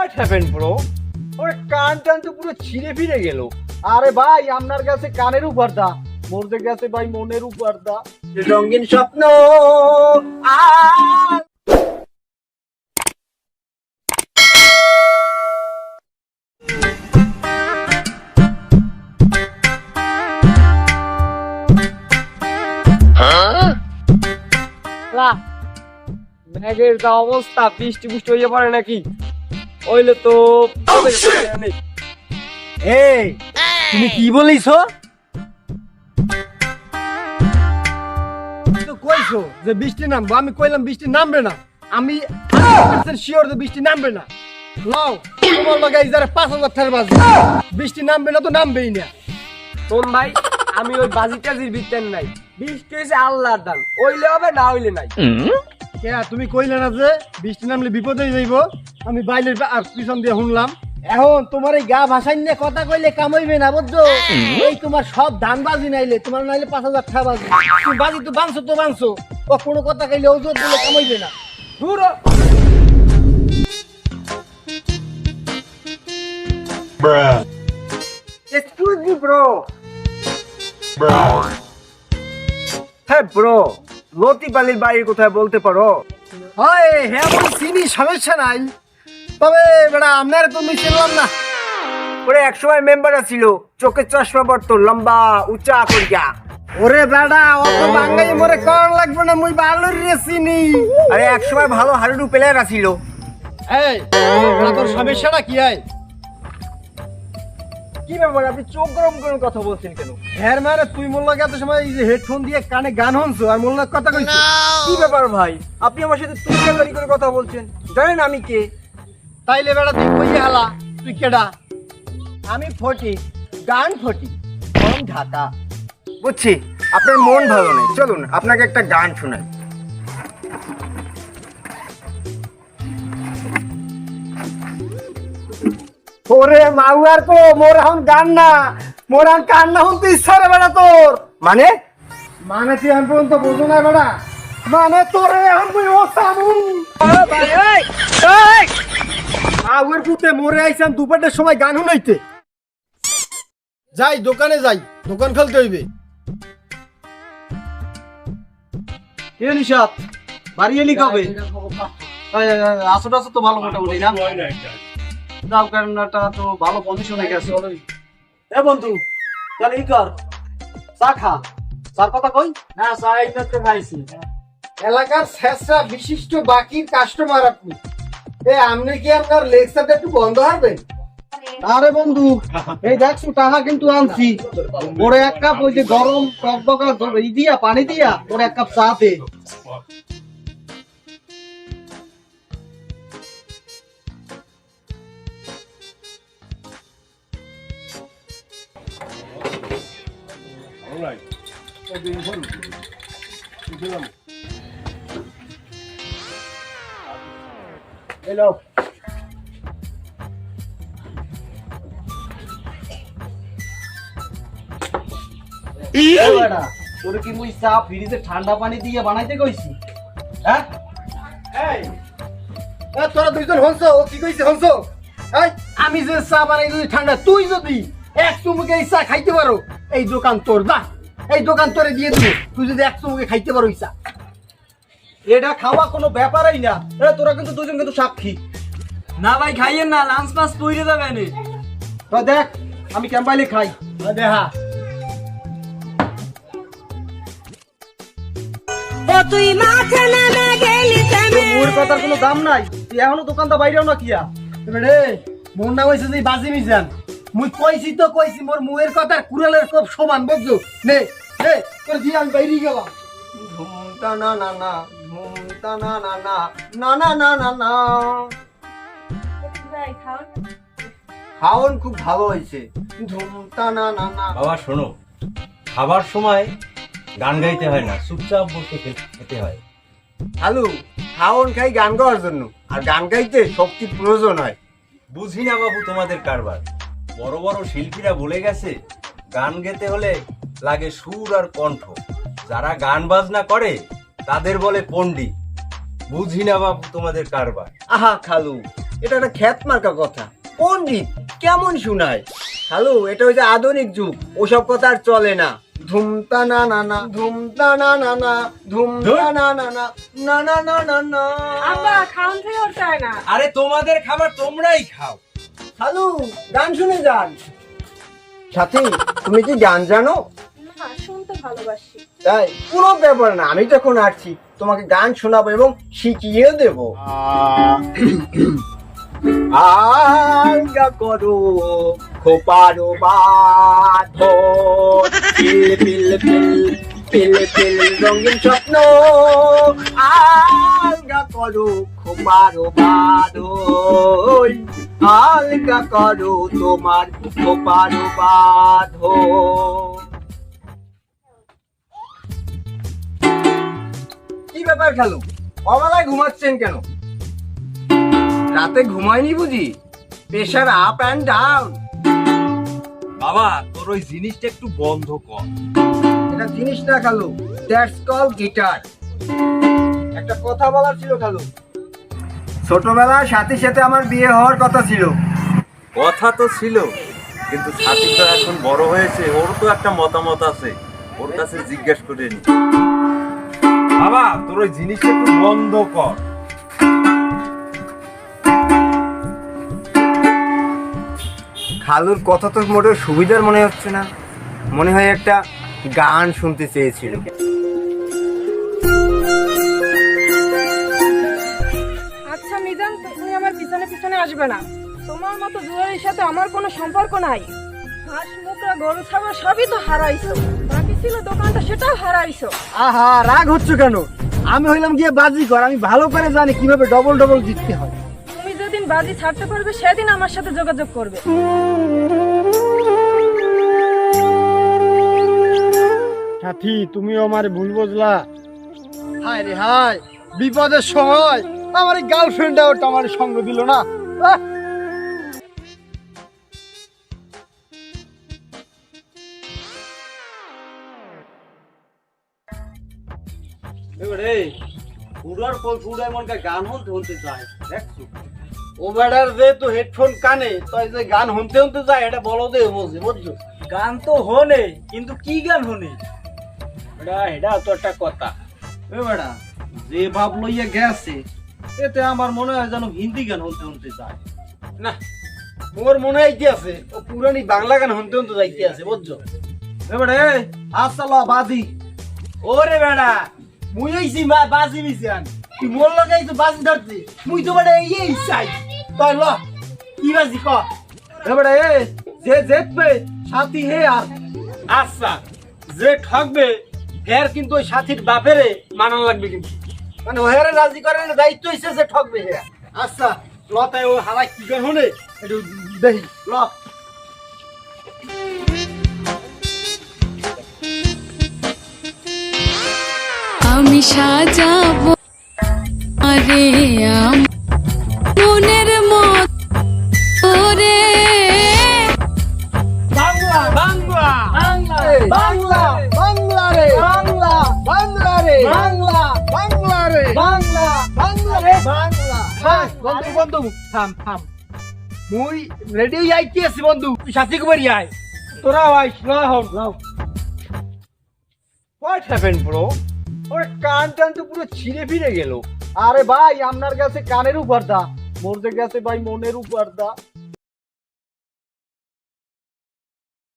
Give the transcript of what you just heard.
What happened bro? ওর কান টান তো পুরো ছিঁড়ে ফিরে গেল। আরে ভাই, আপনার কাছে কানের উপর দা, মরতে গেছে ভাই মনের উপর দা। রঙিন স্বপ্ন আর ব্যাগের যা অবস্থা, বৃষ্টি বুষ্টি হয়ে পড়ে নাকি? ওইলে তো এই তুমি কি বলিস? কইছো যে বৃষ্টি নামবো, আমি কইলাম বৃষ্টি নামবে না। আমি শিওর যে বৃষ্টি নামবে না। লাও তোমার লাগাই যারা 5,000 টাকা বাজে, বৃষ্টি নামবে না তো নামবেই না। শোন ভাই, আমি ওই বাজি টাজির ভিতর নাই। বৃষ্টি হয়েছে আল্লাহর দান, হইলে হবে না হইলে নাই। কে তুমি কইলে না যে বৃষ্টি নামলে বিপদ হয়ে যাইব? আমি বাইরের আর পিছন দিয়ে শুনলাম। এখন তোমার এই গা ভাসাই নিয়ে কথা কইলে কামাইবে না, বুঝছো? এই তোমার সব ধান বাজি নাইলে তোমার নাইলে 5,000 টাকা বাজি। তুমি বাজি তো বানছো ও কোনো কথা কইলে ওজোর দিলে কামাইবে না। দূর হ। Excuse me bro. হ্যাঁ ব্রো, লতিপালির বাড়ি কোথায় বলতে পারো? হয় হ্যাঁ বলি চিনি, সমস্যা নাই। তবে বেটা আপনার তো আমি চিনলাম না। ওরে একসময় মেম্বার ছিল, চোখের চশমা পড়তো, লম্বা উঁচা করিয়া। ওরে বেটা অত বাঙালি মরে কর লাগবে না, মুই ভালোর রে চিনি। আরে একসময় ভালো হাডুডু প্লেয়ার ছিল। এই বেটা তোর সমস্যাটা কি হয়? কি ব্যাপার, আপনি চোখ গরম করে কথা বলছেন কেন? হ্যাঁ মানে তুই মোল্লা এত সময় এই যে হেডফোন দিয়ে কানে গান শুনছো আর মোল্লা কথা কইছো। কি ব্যাপার ভাই, আপনি আমার সাথে তুই কালারি করে কথা বলছেন? জানেন আমি কে? তাইলে বেটা তুই কই হালা, তুই কেডা? আমি ফটি, গান ফটি, ফ্রম ঢাকা। বুঝছি আপনার মন ভালো নেই, চলুন আপনাকে একটা গান শোনাই। ওরে মাউয়ার কো মোর এখন গান না, মোর এখন কান না শুনতে ইচ্ছা রে বেটা তোর। মানে মানে তুই এখন পর্যন্ত বোঝো না বেটা, মানে তোরে এখন তুই ও সামু মাউয়ার পুতে মোরে আইছাম দুপুরের সময় গান শুনাইতে। যাই দোকানে যাই, দোকান খুলতে হইবে। এ নিশাত বাড়ি এলি কবে? আসো তো ভালো মোটামুটি না? দাও কারণটা তো ভালো পজিশনে গেছে। এ বন্ধু তাহলে ই কর, চা খা। চার কথা কই না, চা এইটা তো খাইছি। এলাকার শেষরা বিশিষ্ট বাকির কাস্টমার আপনি। আপনি কি আপনার লেকচারটা একটু বন্ধ হারবেন? আরে বন্ধু এই দেখছো টাকা কিন্তু আনছি, ওরে এক কাপ ওই যে গরম টকবকা দিয়া পানি দিয়া ওরে এক কাপ চা দে। হ্যালো তোর কি মুই চা ফ্রিজে ঠান্ডা পানি দিয়ে বানাইতে কইছি? হ্যাঁ তোরা দুইজন হনছো, ও কি কইছে হনছো? আমি যে চা বানাই যদি ঠান্ডা, তুই যদি এক চুমুকে এই চা খাইতে পারো, এই দোকান তোর। দা এই দোকান তোরে দিয়ে দিবো, তুই যদি এক চুমুকে খাইতে পারো এই চা। এটা খাওয়া কোনো ব্যাপারই না। তোরা কিন্তু দুজন কিন্তু সাক্ষী। না ভাই খাইয়েন না, লাঞ্চ পাস তৈরি যাবে না। তো দেখ আমি ক্যাম্পাইলে খাই, দেখা তুই মাঠে নেমে গেলি থেমে। মোর কথার কোনো দাম নাই, তুই এখনো দোকানটা বাইরেও না কিয়া রে। মোর নাম হয়েছে যে বাজি মিজান। মুই কইছি তো কইছি, মোর মুয়ের কথার কুড়ালের সব সমান, বুঝছো? নে নে তোর দিয়ে আমি বাইরে গেলাম। ঘুমটা না না না, ঘুমটা না না না না না না না না। খাওন খুব ভালো হয়েছে, ঘুমটা না না না। বাবা শোনো, খাবার সময় গান গাইতে হয় না, চুপচাপ বসে খেতে হয়। আলু খাওন খাই গান গাওয়ার জন্য, আর গান গাইতে শক্তির প্রয়োজন হয়। বুঝি না বাবু তোমাদের কারবার। বড় বড় শিল্পীরা বলে গেছে গান গেতে হলে লাগে সুর আর কণ্ঠ, যারা গান বাজনা করে তাদের বলে পণ্ডিত। বুঝি না বাবু তোমাদের কারবার। আহা খালু, এটা একটা খ্যাত মার্কা কথা। পণ্ডিত কেমন শোনায়? হ্যালো, এটা হচ্ছে আধুনিক যুগ, ওসব কথা আর চলে না। ধুমতা না না না, ধুমতা না না না, ধুমতা না না না, না না না না না। আব্বা খাওন থেকে ওর চায় না। আরে তোমাদের খাবার তোমরাই খাও। হ্যালো, গান শুনে যান। সাথী, তুমি কি গান জানো? না, শুনতে ভালোবাসি। তাই কোনো ব্যাপার না, আমি যখন আসছি তোমাকে গান শোনাবো এবং শিখিয়ে দেবো। আলগা করো খোপারো বাঁধো, পিল পিল পিল পিল পিল রঙিন স্বপ্ন। আলগা করো খোপারো বাঁধো, আলগা করো তোমার খোপারো বাঁধো। কি ব্যাপার খালু, অবেলায় ঘুমাচ্ছেন কেন? রাতে ঘুমায়নি বুঝি? Pressure up and down. বাবা তোর ওই জিনিসটা একটু বন্ধ কর। এটা জিনিস না খালু, দ্যাটস কল গিটার। একটা কথা বলার ছিল খালু। ছোটবেলায় সাথীর সাথে আমার বিয়ে হওয়ার কথা ছিল। কথা তো ছিল, কিন্তু সাথী তো এখন বড় হয়েছে, ওর তো একটা মতামত আছে, ওর কাছে জিজ্ঞেস করে নি। বাবা তোর ওই জিনিসটা একটু বন্ধ কর। খালুর কথা তো মোটেও সুবিধার মনে হচ্ছে না, মনে হয় একটা গান শুনতে চেয়েছিল। আচ্ছা মিজান, তুমি আমার পিছনে পিছনে আসবে না। তোমার মতো জুয়ারির সাথে আমার কোনো সম্পর্ক নাই। হাঁস মুদ্রা গরু ছাগল সবই তো হারাইছো, বাকি ছিল দোকানটা সেটাও হারাইছো। আহা, রাগ হচ্ছে কেন? আমি হইলাম গিয়ে বাজিকর, আমি ভালো করে জানি কিভাবে ডবল ডবল জিততে হয়। তুমি যেদিন বাজি ছাড়তে পারবে সেদিন আমার সাথে যোগাযোগ করবে। সাথী, তুমিও আমার ভুল বুঝলা। হায় রে হায়, বিপদের সময় আমার গার্লফ্রেন্ডটাও তো আমার সঙ্গ দিল না। আহ! এবারে পুরার পর পুরার মনকে গান শুনতে শুনতে যায়, দেখছো? ও বেড়ার যে তো হেডফোন কানে, তাই যে গান শুনতে শুনতে যায়, এটা বলো দে বোঝে, বুঝছো? গান তো হনে, কিন্তু কি গান হনে? এটা তো একটা কথা। এ বেড়া, যে ভাব লইয়া গেছে, এতে আমার মনে হয় যেন হিন্দি গান শুনতে শুনতে যায়। না, মোর মনে হইতে আছে ও পুরানি বাংলা গান শুনতে শুনতে যাইতে আছে, বুঝছো? এ বেড়া, আসলা বাদি। ওরে বেড়া, মুই হইছি বাজি মিশান, তুই মোর লাগাই তো বাজি ধরছি, মুই তো বেড়া এই চাই। তাই ল, কি বাজি ক? এ বেড়া, যে জিতবে সাথী হে আর। আচ্ছা, যে ঠকবে হের কিন্তু ওই সাথীর বাপেরে মানান লাগবে, কিন্তু মানে ওহেরে রাজি করার দায়িত্ব হইছে যে ঠকবে হে। আচ্ছা লতায় ও হালাই কি করে হনে একটু দেখি ল। আমি সাজাবো আরে মনের মতো রে। বাংলা বাংলা বাংলা বাংলা রে, বাংলা বাংলা রে, বাংলা বাংলা রে, বাংলা বাংলা রে, বাংলা। হ্যাঁ বন্ধু বন্ধু, থাম থাম, মুই রেডি আইতে আছি বন্ধু, তুই সাথী কুমারী আয়, তোরা আইস না হও নাও। What happened bro? ওর কান টান তো পুরো ছিঁড়ে ফিরে গেল। আরে ভাই, আপনার কাছে কানের উপর দা, মোর যে গেছে ভাই মনের উপর দা।